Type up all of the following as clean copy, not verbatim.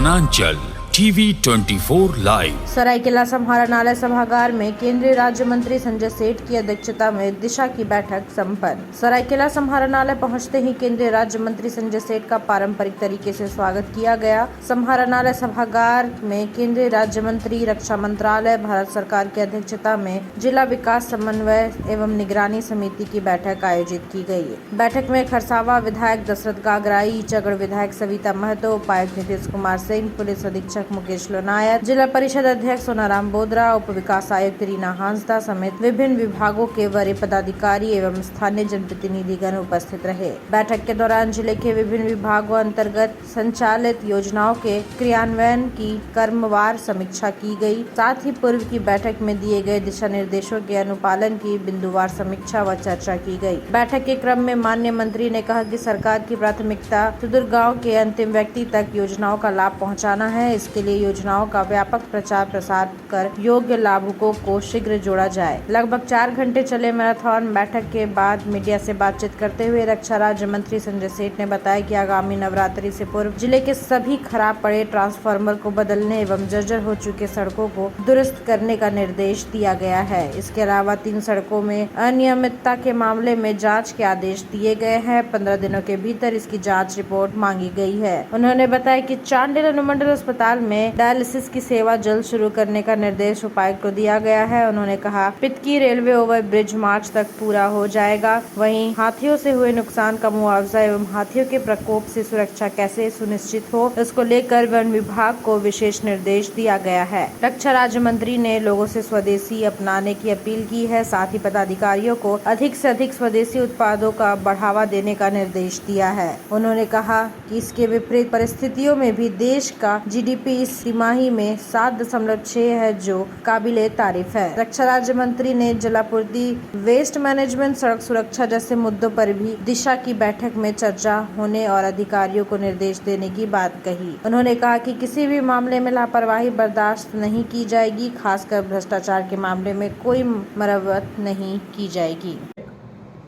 वनांचल TV 24 live. Seraikela समाहरणालय सभागार में केंद्रीय राज्य मंत्री संजय सेठ की अध्यक्षता में दिशा की बैठक संपन्न। सरायकेला समाहरणालय पहुंचते ही केंद्रीय राज्य मंत्री संजय सेठ का पारंपरिक तरीके से स्वागत किया गया। समाहरणालय सभागार में केंद्रीय राज्य मंत्री, रक्षा मंत्रालय, भारत सरकार की अध्यक्षता में जिला विकास समन्वय एवं निगरानी समिति की बैठक आयोजित की गयी। बैठक में खरसावा विधायक दशरथ गागराई, ईचागढ़ विधायक सविता महतो, उपायुक्त नीतीश कुमार सिंह, पुलिस अधीक्षक मुकेश लोनायत, जिला परिषद अध्यक्ष सोनाराम बोदरा, उप विकास आयुक्त रीना हांसदा समेत विभिन्न विभागों के वरीय पदाधिकारी एवं स्थानीय जनप्रतिनिधिगण उपस्थित रहे। बैठक के दौरान जिले के विभिन्न विभागों अंतर्गत संचालित योजनाओं के क्रियान्वयन की क्रमवार समीक्षा की गई। साथ ही पूर्व की बैठक में दिए गए दिशा निर्देशों के अनुपालन की बिंदुवार समीक्षा व चर्चा की गई। बैठक के क्रम में माननीय मंत्री ने कहा कि सरकार की प्राथमिकता सुदूर गाँव के अंतिम व्यक्ति तक योजनाओं का लाभ पहुँचाना है। इसके लिए योजनाओं का व्यापक प्रचार प्रसार कर योग्य लाभुकों को शीघ्र जोड़ा जाए। लगभग 4 घंटे चले मैराथन बैठक के बाद मीडिया से बातचीत करते हुए रक्षा राज्य मंत्री संजय सेठ ने बताया कि आगामी नवरात्रि से पूर्व जिले के सभी खराब पड़े ट्रांसफार्मर को बदलने एवं जर्जर हो चुके सड़कों को दुरुस्त करने का निर्देश दिया गया है। इसके अलावा 3 सड़कों में अनियमितता के मामले में जाँच के आदेश दिए गए हैं। 15 दिनों के भीतर इसकी जाँच रिपोर्ट मांगी गई है। उन्होंने बताया कि चांडिल अनुमंडल अस्पताल में डायलिसिस की सेवा जल्द शुरू करने का निर्देश उपायुक्त को दिया गया है। उन्होंने कहा पितकी रेलवे ओवर ब्रिज मार्च तक पूरा हो जाएगा। वहीं हाथियों से हुए नुकसान का मुआवजा एवं हाथियों के प्रकोप से सुरक्षा कैसे सुनिश्चित हो, इसको लेकर वन विभाग को विशेष निर्देश दिया गया है। रक्षा राज्य मंत्री ने लोगों से स्वदेशी अपनाने की अपील की है। साथ ही पदाधिकारियों को अधिक से अधिक स्वदेशी उत्पादों का बढ़ावा देने का निर्देश दिया है। उन्होंने कहा कि इसके विपरीत परिस्थितियों में भी देश का जीडीपी इस तिमाही में 7.6 है, जो काबिले तारीफ है। रक्षा राज्य मंत्री ने जलापूर्ति, वेस्ट मैनेजमेंट, सड़क सुरक्षा जैसे मुद्दों पर भी दिशा की बैठक में चर्चा होने और अधिकारियों को निर्देश देने की बात कही। उन्होंने कहा कि किसी भी मामले में लापरवाही बर्दाश्त नहीं की जाएगी, खासकर भ्रष्टाचार के मामले में कोई मरम्मत नहीं की जाएगी।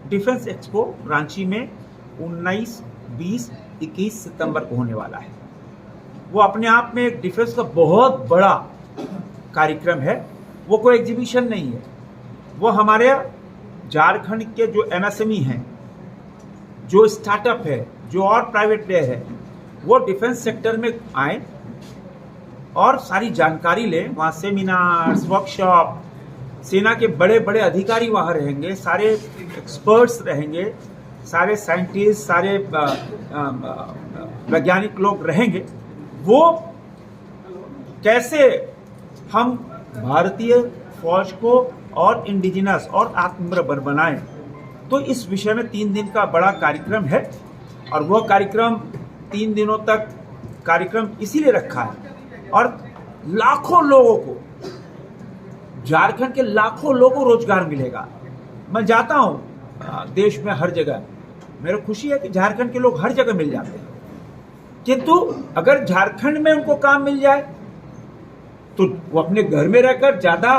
डिफेंस एक्सपो रांची में 19, 20, 21 सितंबर को होने वाला है। वो अपने आप में एक डिफेंस का बहुत बड़ा कार्यक्रम है। वो कोई एग्जीबिशन नहीं है। वो हमारे झारखंड के जो एमएसएमई हैं, जो स्टार्टअप है, जो और प्राइवेट प्लेयर है, वो डिफेंस सेक्टर में आए और सारी जानकारी लें। वहाँ सेमिनार्स, वर्कशॉप, सेना के बड़े बड़े अधिकारी वहाँ रहेंगे, सारे एक्सपर्ट्स रहेंगे, सारे साइंटिस्ट, सारे वैज्ञानिक लोग रहेंगे। वो कैसे हम भारतीय फौज को और इंडिजिनस और आत्मनिर्भर बनाएं, तो इस विषय में 3 दिन का बड़ा कार्यक्रम है। और वह कार्यक्रम 3 दिनों तक कार्यक्रम इसीलिए रखा है और लाखों लोगों को, झारखंड के लाखों लोगों को रोजगार मिलेगा। मैं जाता हूँ देश में हर जगह, मेरे खुशी है कि झारखंड के लोग हर जगह मिल जाते हैं, किंतु अगर झारखंड में उनको काम मिल जाए तो वो अपने घर में रहकर ज़्यादा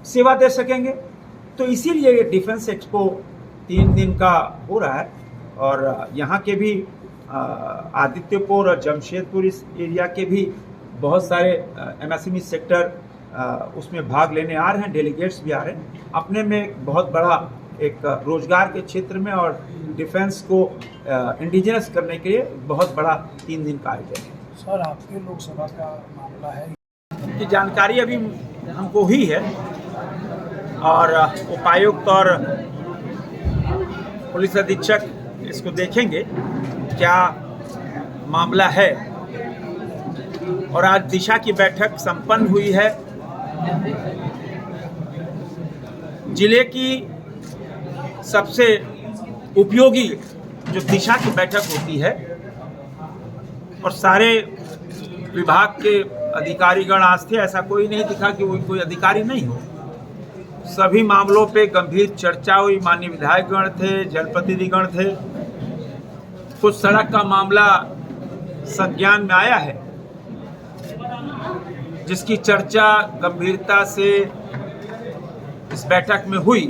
सेवा दे सकेंगे। तो इसीलिए ये डिफेंस एक्सपो 3 दिन का हो रहा है। और यहाँ के भी आदित्यपुर और जमशेदपुर इस एरिया के भी बहुत सारे एमएसएमई सेक्टर उसमें भाग लेने आ रहे हैं, डेलीगेट्स भी आ रहे हैं। अपने में एक बहुत बड़ा एक रोजगार के क्षेत्र में और डिफेंस को इंडिजिनस करने के लिए बहुत बड़ा 3 दिन का आयोजन है। सर, आपके लोकसभा का मामला है की जानकारी अभी हमको ही है और उपायुक्त और पुलिस अधीक्षक इसको देखेंगे क्या मामला है। और आज दिशा की बैठक संपन्न हुई है। जिले की सबसे उपयोगी जो दिशा की बैठक होती है और सारे विभाग के अधिकारीगण आज थे। ऐसा कोई नहीं दिखा कि वो कोई अधिकारी नहीं हो। सभी मामलों पे गंभीर चर्चा हुई। माननीय विधायकगण थे, जनप्रतिनिधिगण थे। कुछ सड़क का मामला संज्ञान में आया है, जिसकी चर्चा गंभीरता से इस बैठक में हुई।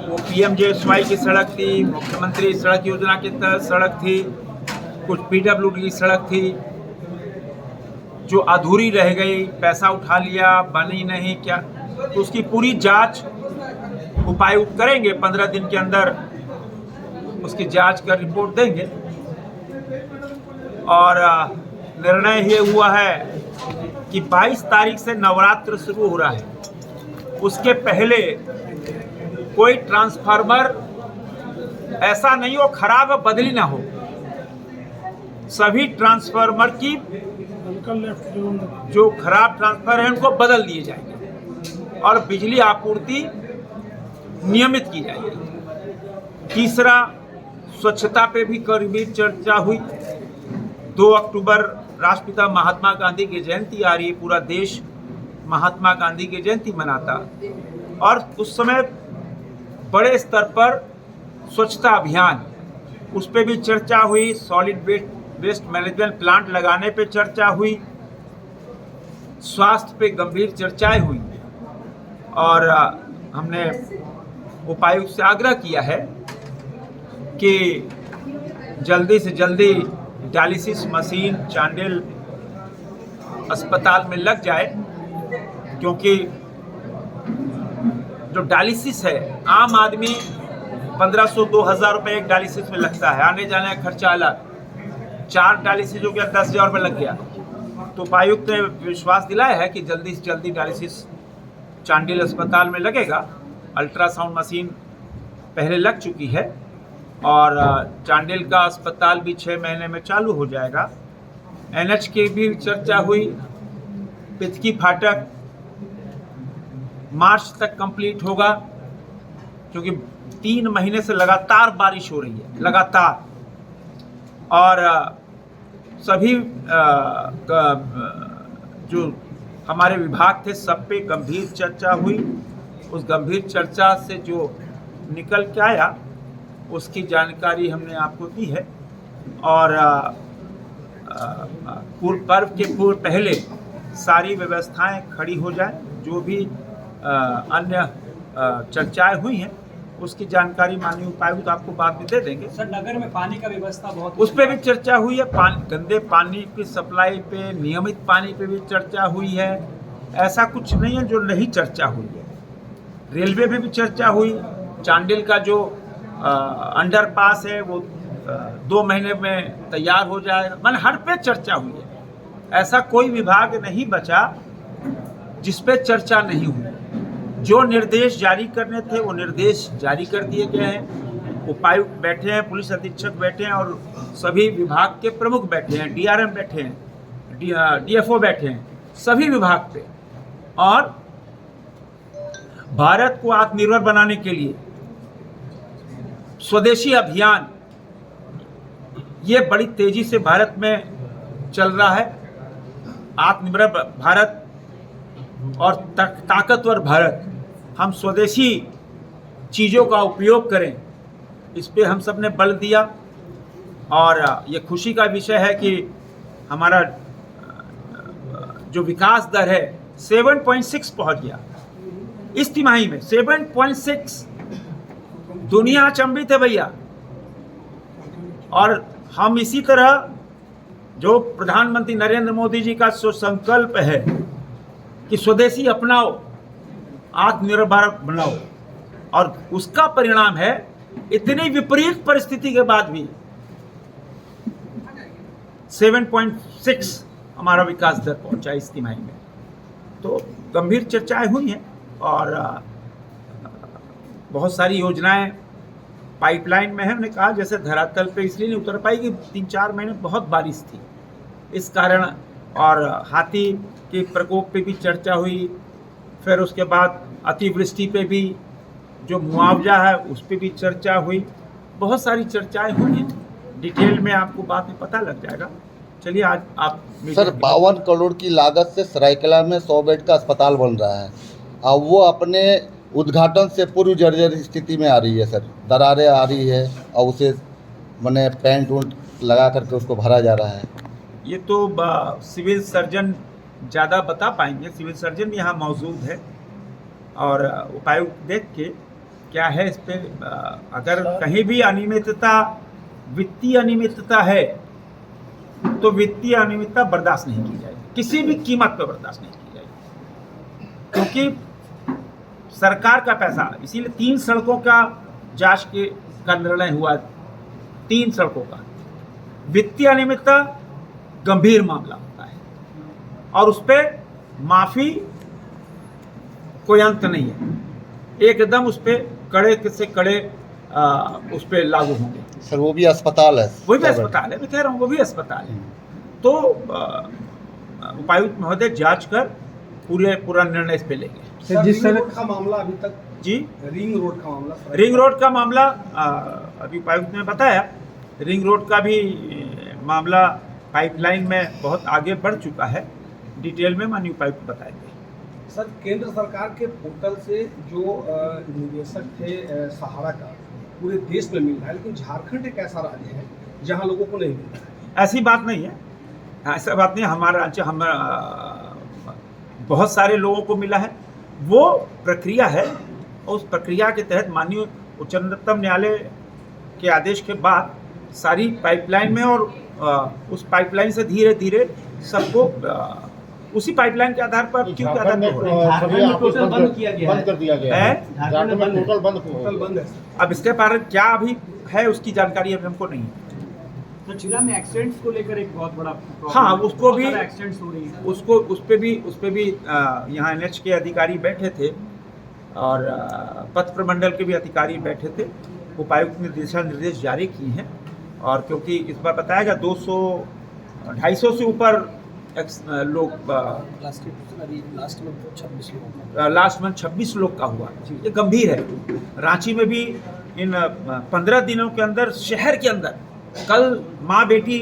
वो पीएमजेएसवाई की सड़क थी, मुख्यमंत्री सड़क योजना के तहत सड़क थी, कुछ पीडब्ल्यूडी की सड़क थी। जो अधूरी रह गई, पैसा उठा लिया, बनी नहीं क्या, तो उसकी पूरी जांच उपायुक्त करेंगे। 15 दिन के अंदर उसकी जांच कर रिपोर्ट देंगे। और निर्णय ये हुआ है कि 22 तारीख से नवरात्र शुरू हो रहा है, उसके पहले कोई ट्रांसफार्मर ऐसा नहीं हो खराब है बदली ना हो। सभी ट्रांसफार्मर की जो खराब ट्रांसफार्मर है उनको बदल दिए जाएंगे और बिजली आपूर्ति नियमित की जाएगी। तीसरा, स्वच्छता पे भी गंभीर चर्चा हुई। 2 अक्टूबर राष्ट्रपिता महात्मा गांधी की जयंती आ रही है, पूरा देश महात्मा गांधी की जयंती मनाता, और उस समय बड़े स्तर पर स्वच्छता अभियान, उस पर भी चर्चा हुई। सॉलिड वेस्ट मैनेजमेंट प्लांट लगाने पे चर्चा हुई। स्वास्थ्य पे गंभीर चर्चाएं हुई और हमने उपायुक्त से आग्रह किया है कि जल्दी से जल्दी डायलिसिस मशीन चांडिल अस्पताल में लग जाए, क्योंकि जो डायलिसिस है आम आदमी 1500-2000 रुपये एक डायलिसिस में लगता है, आने जाने का खर्चा अलग। 4 डायलिसिस हो गया 10,000 रुपये लग गया। तो उपायुक्त ने विश्वास दिलाया है कि जल्दी से जल्दी डायलिसिस चांडिल अस्पताल में लगेगा। अल्ट्रासाउंड मशीन पहले लग चुकी है और चांडिल का अस्पताल भी 6 महीने में चालू हो जाएगा। NH की भी चर्चा हुई। पिचकी फाटक मार्च तक कंप्लीट होगा, क्योंकि 3 महीने से लगातार बारिश हो रही है, लगातार। और सभी जो हमारे विभाग थे सब पे गंभीर चर्चा हुई। उस गंभीर चर्चा से जो निकल के आया उसकी जानकारी हमने आपको दी है। और पर्व के पूर्व पहले सारी व्यवस्थाएं खड़ी हो जाए। जो भी अन्य चर्चाएं हुई हैं उसकी जानकारी माननीय उपायुक्त आपको बाद में दे देंगे। सर, नगर में पानी का व्यवस्था बहुत, उस पर भी चर्चा हुई है। गंदे पानी की सप्लाई पे, नियमित पानी पे भी चर्चा हुई है। ऐसा कुछ नहीं है जो नहीं चर्चा हुई है। रेलवे पे भी चर्चा हुई। चांडिल का जो अंडरपास है वो 2 महीने में तैयार हो जाएगा। मैंने हर पे चर्चा हुई है। ऐसा कोई विभाग नहीं बचा जिस पे चर्चा नहीं हुई। जो निर्देश जारी करने थे वो निर्देश जारी कर दिए गए हैं। उपायुक्त बैठे हैं, पुलिस अधीक्षक बैठे हैं और सभी विभाग के प्रमुख बैठे हैं, DRM बैठे हैं, DFO बैठे हैं, सभी विभाग पे। और भारत को आत्मनिर्भर बनाने के लिए स्वदेशी अभियान ये बड़ी तेजी से भारत में चल रहा है। आत्मनिर्भर भारत और ताकतवर भारत, हम स्वदेशी चीज़ों का उपयोग करें, इस पे हम सब ने बल दिया। और ये खुशी का विषय है कि हमारा जो विकास दर है 7.6 पहुंच गया इस तिमाही में। 7.6, दुनिया अचंभित है भैया। और हम इसी तरह जो प्रधानमंत्री नरेंद्र मोदी जी का संकल्प है कि स्वदेशी अपनाओ, आत्मनिर्भर बनाओ, और उसका परिणाम है इतनी विपरीत परिस्थिति के बाद भी 7.6 हमारा विकास दर पहुंचा इस तिमाही में। तो गंभीर चर्चाएं हुई हैं और बहुत सारी योजनाएं पाइपलाइन में है। हमने कहा जैसे धरातल पे इसलिए नहीं उतर पाई कि 3-4 महीने बहुत बारिश थी इस कारण। और हाथी के प्रकोप पे भी चर्चा हुई। फिर उसके बाद अतिवृष्टि पे भी जो मुआवजा है उस पे भी चर्चा हुई। बहुत सारी चर्चाएं हुई हैं। डिटेल में आपको बाद में पता लग जाएगा। चलिए आज आप सर 52 करोड़ की लागत से सरायकेला में 100 बेड का अस्पताल बन रहा है। अब वो अपने उद्घाटन से पूर्व जर्जर स्थिति में आ रही है सर। दरारें आ रही है और उसे मैंने पेंट वूंट लगा करके उसको भरा जा रहा है। ये तो सिविल सर्जन ज़्यादा बता पाएंगे। सिविल सर्जन भी यहाँ मौजूद है और उपायुक्त देख के क्या है इस पे अगर कहीं भी अनियमितता, वित्तीय अनियमितता है तो वित्तीय अनियमितता बर्दाश्त नहीं की जाएगी। किसी भी कीमत पर बर्दाश्त नहीं की जाएगी, क्योंकि सरकार का पैसा, इसीलिए 3 सड़कों का जांच का निर्णय हुआ। 3 सड़कों का वित्तीय अनियमितता गंभीर मामला होता है और उस पर माफी कोई अंत नहीं है, एकदम उस पर कड़े से कड़े उस पर लागू होंगे। सर वो भी अस्पताल है, वही भी अस्पताल है, मैं कह रहा हूँ वो भी अस्पताल है। तो उपायुक्त महोदय जांच कर पूरा निर्णय इस पे लेंगे। सर, जिस तरह का मामला अभी तक जी, रिंग रोड का मामला, रिंग रोड का मामला अभी उपायुक्त ने बताया, रिंग रोड का भी मामला पाइपलाइन में बहुत आगे बढ़ चुका है। डिटेल में माननीय उपायुक्त बताएंगे। सर केंद्र सरकार के पोर्टल से जो निवेशक थे सहारा का पूरे देश में मिल रहा है, लेकिन झारखंड एक ऐसा राज्य है जहां लोगों को नहीं मिल रहा है। ऐसी बात नहीं है, ऐसा बात नहीं। हमारा राज्य हम बहुत सारे लोगों को मिला है, वो प्रक्रिया है और उस प्रक्रिया के तहत माननीय उच्चतम न्यायालय के आदेश के बाद सारी पाइपलाइन में और उस पाइपलाइन से धीरे धीरे सबको उसी पाइपलाइन के आधार पर क्यों ज्यादा हो रहा है। टोटल बंद किया गया बंद कर दिया गया है। झारखंड में टोटल बंद है। अब इसके बारे में क्या अभी है उसकी जानकारी अभी हमको नहीं है। तो जिला में एक्सीडेंट्स को लेकर एक बहुत बड़ा problem हाँ, है। उसको भी एक्सीडेंट्स हो रही है। उस पे भी यहाँ NH के अधिकारी बैठे थे और पथ प्रमंडल के भी अधिकारी बैठे थे। उपायुक्त ने दिशा निर्देश जारी किए हैं और क्योंकि इस बार बताया गया 200-250 से ऊपर लोग लास्ट मंथ 26 लोग का हुआ। ये गंभीर है। रांची में भी इन 15 दिनों के अंदर शहर के अंदर कल माँ बेटी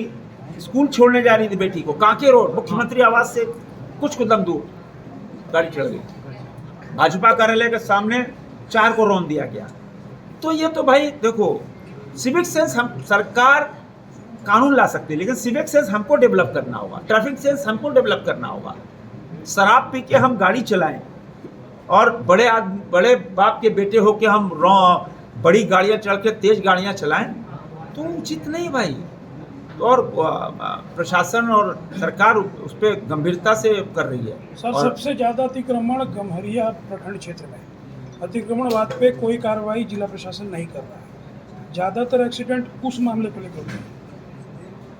स्कूल छोड़ने जा रही थी बेटी को, कांके रोड मुख्यमंत्री आवास से कुछ कदम दूर गाड़ी चढ़ गई। भाजपा कार्यालय के सामने 4 को रौंद दिया गया। तो ये तो भाई देखो, सिविक सेंस हम सरकार कानून ला सकती है, लेकिन सिविक सेंस हमको डेवलप करना होगा, ट्रैफिक सेंस हमको डेवलप करना होगा। शराब पी के हम गाड़ी चलाएं और बड़े बाप के बेटे हो के हम बड़ी गाड़ियां चढ़ के तेज गाड़ियां चलाएं तो उचित नहीं भाई। और प्रशासन और सरकार उस पर गंभीरता से कर रही है। सर सबसे ज़्यादा अतिक्रमण गम्हरिया प्रखंड क्षेत्र में, अतिक्रमणवाद पे कोई कार्रवाई जिला प्रशासन नहीं कर रहा है। ज़्यादातर एक्सीडेंट उस मामले को लेकर होते हैं।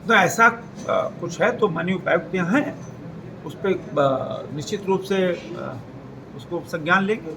तो ऐसा कुछ है तो माननीय उपायुक्त यहाँ हैं, उस पर निश्चित रूप से उसको संज्ञान लेंगे।